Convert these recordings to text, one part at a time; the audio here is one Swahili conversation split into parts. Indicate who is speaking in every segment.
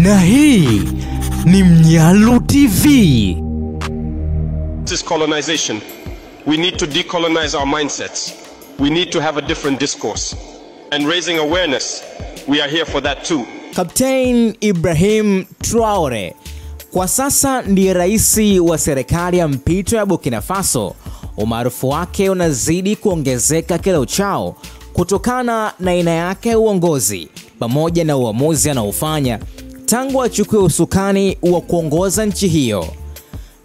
Speaker 1: Na hii ni Mnyalu TV.
Speaker 2: This is colonization. We need to decolonize our mindsets. We need to have a different discourse. And raising awareness, we are here for that too.
Speaker 1: Captain Ibrahim Traore kwa sasa ndiye rais wa serikali ya mpito ya Burkina Faso. Umaarufu wake unazidi kuongezeka kila uchao kutokana na aina yake ya uongozi pamoja na uamuzi anaofanya tangu achukue usukani wa kuongoza nchi hiyo.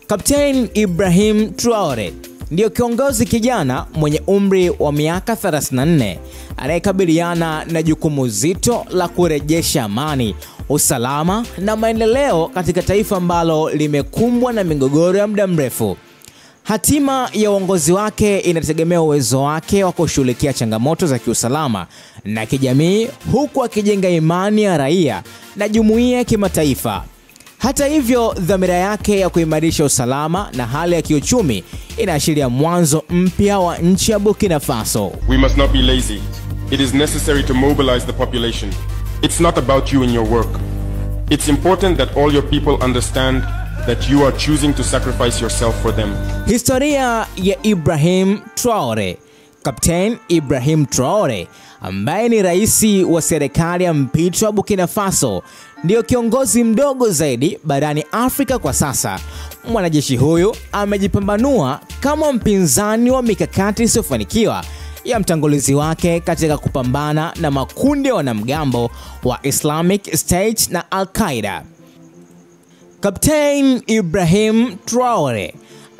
Speaker 1: Captain Ibrahim Traore ndio kiongozi kijana mwenye umri wa miaka 34 anayekabiliana na jukumu zito la kurejesha amani, usalama na maendeleo katika taifa ambalo limekumbwa na migogoro ya muda mrefu. Hatima ya uongozi wake inategemea uwezo wake wa kushughulikia changamoto za kiusalama na kijamii, huku akijenga imani ya raia na jumuiya ya kimataifa. Hata hivyo, dhamira yake ya kuimarisha usalama na hali ya kiuchumi inaashiria mwanzo mpya wa nchi ya Burkina Faso.
Speaker 2: We must not be lazy. It is necessary to mobilize the population. It's not about you and your work. It's important that all your people understand that you are choosing to sacrifice yourself for them.
Speaker 1: Historia ya Ibrahim Traore. Captain Ibrahim Traore, ambaye ni rais wa serikali ya mpito wa Burkina Faso, ndio kiongozi mdogo zaidi barani Afrika kwa sasa. Mwanajeshi huyu amejipambanua kama mpinzani wa mikakati isiyofanikiwa ya mtangulizi wake katika kupambana na makundi ya wanamgambo wa Islamic State na Al-Qaeda. Captain Ibrahim Traore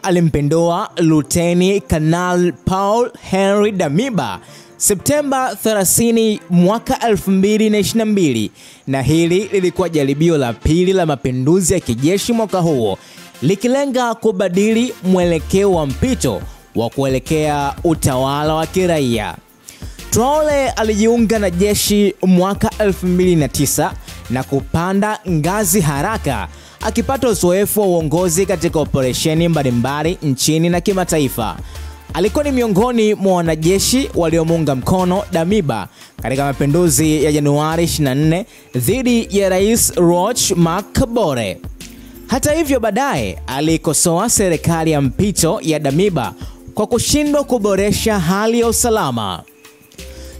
Speaker 1: alimpindua Luteni Kanali Paul Henri Damiba Septemba 30 mwaka 2022, na hili lilikuwa jaribio la pili la mapinduzi ya kijeshi mwaka huo, likilenga kubadili mwelekeo wa mpito wa kuelekea utawala wa kiraia. Traore alijiunga na jeshi mwaka 2009 na kupanda ngazi haraka, akipata uzoefu wa uongozi katika operesheni mbalimbali nchini na kimataifa. Alikuwa ni miongoni mwa wanajeshi waliomuunga mkono Damiba katika mapinduzi ya Januari 24 dhidi ya Rais Roch Marc Kabore. Hata hivyo, baadaye alikosoa serikali ya mpito ya Damiba kwa kushindwa kuboresha hali ya usalama.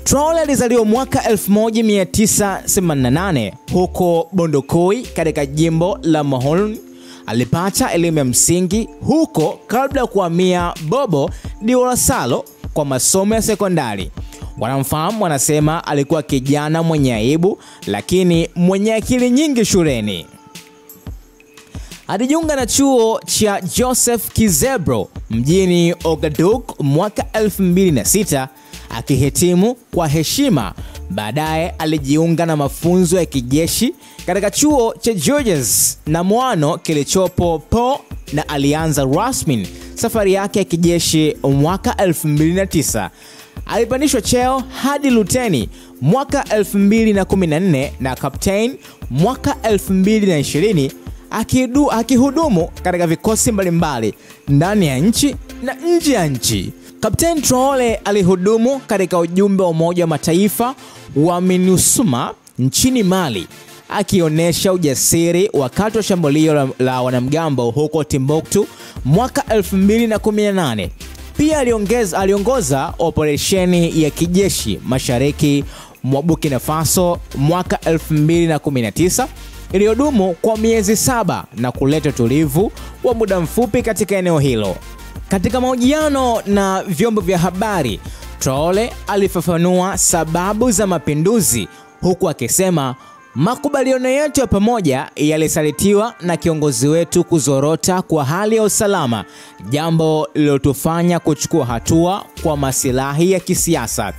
Speaker 1: Traore alizaliwa mwaka 1988 huko Bondokoi katika jimbo la Mahon. Alipata elimu ya msingi huko kabla ya kuhamia Bobo Dioulassalo kwa masomo ya sekondari. Wanamfahamu wanasema alikuwa kijana mwenye aibu lakini mwenye akili nyingi shuleni. Alijiunga na chuo cha Joseph Kizebro mjini Ouagadougou mwaka 2006 akihitimu kwa heshima. Baadaye alijiunga na mafunzo ya kijeshi katika chuo cha Georges na Moano kilichopo Po, na alianza rasmi safari yake ya kijeshi mwaka 2009. Alipandishwa cheo hadi luteni mwaka 2014 na captain mwaka 2020, akihudumu katika vikosi mbalimbali ndani ya nchi na nje ya nchi. Captain Traore alihudumu katika ujumbe wa Umoja wa Mataifa wa MINUSMA nchini Mali, akionyesha ujasiri wakati wa shambulio la wanamgambo huko Timbuktu mwaka 2018. Pia aliongoza operesheni ya kijeshi mashariki mwa Burkina Faso mwaka 2019 iliyodumu kwa miezi 7 na kuleta utulivu wa muda mfupi katika eneo hilo. Katika mahojiano na vyombo vya habari, Traore alifafanua sababu za mapinduzi huku akisema, makubaliano yetu ya pamoja yalisalitiwa na kiongozi wetu kuzorota kwa hali ya usalama, jambo lililotufanya kuchukua hatua kwa masilahi ya kisiasa.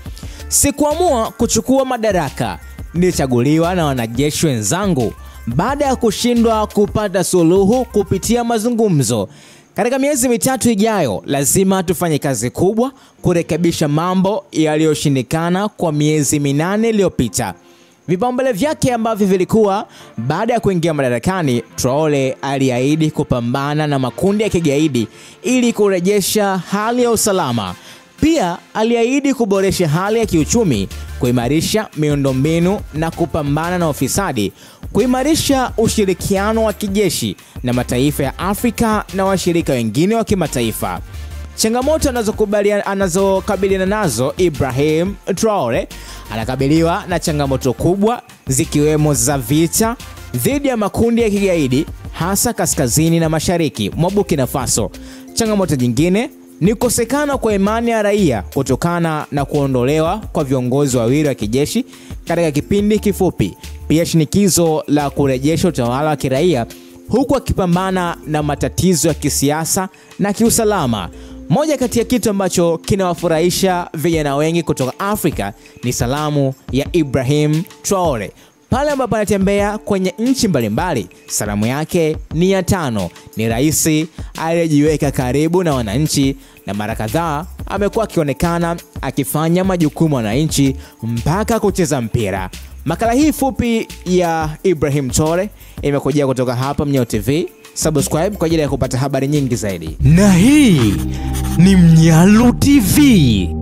Speaker 1: Sikuamua kuchukua madaraka, nilichaguliwa na wanajeshi wenzangu baada ya kushindwa kupata suluhu kupitia mazungumzo. Katika miezi mitatu ijayo, lazima tufanye kazi kubwa kurekebisha mambo yaliyoshindikana kwa miezi 8 iliyopita. Vipaumbele vyake ambavyo vilikuwa baada ya kuingia madarakani, Traore aliahidi kupambana na makundi ya kigaidi ili kurejesha hali ya usalama. Pia aliahidi kuboresha hali ya kiuchumi, kuimarisha miundombinu na kupambana na ufisadi, kuimarisha ushirikiano wa kijeshi na mataifa ya Afrika na washirika wengine wa kimataifa. Changamoto anazokabiliana nazo Ibrahim Traore, anakabiliwa na changamoto kubwa zikiwemo za vita dhidi ya makundi ya kigaidi hasa kaskazini na mashariki mwa Burkina Faso. Changamoto nyingine ni kukosekana kwa imani ya raia kutokana na kuondolewa kwa viongozi wawili wa kijeshi katika kipindi kifupi. Pia shinikizo la kurejesha utawala wa kiraia huku akipambana na matatizo ya kisiasa na kiusalama. Moja kati ya kitu ambacho kinawafurahisha vijana wengi kutoka Afrika ni salamu ya Ibrahim Traore. Pale ambapo anatembea kwenye nchi mbalimbali, salamu yake ni ya tano. Ni rais aliyejiweka karibu na wananchi na mara kadhaa amekuwa akionekana akifanya majukumu ya wananchi mpaka kucheza mpira. Makala hii fupi ya Ibrahim Traore imekujia kutoka hapa Mnyao TV. Subscribe kwa ajili ya kupata habari nyingi zaidi.
Speaker 3: Na hii ni Mnyalu TV.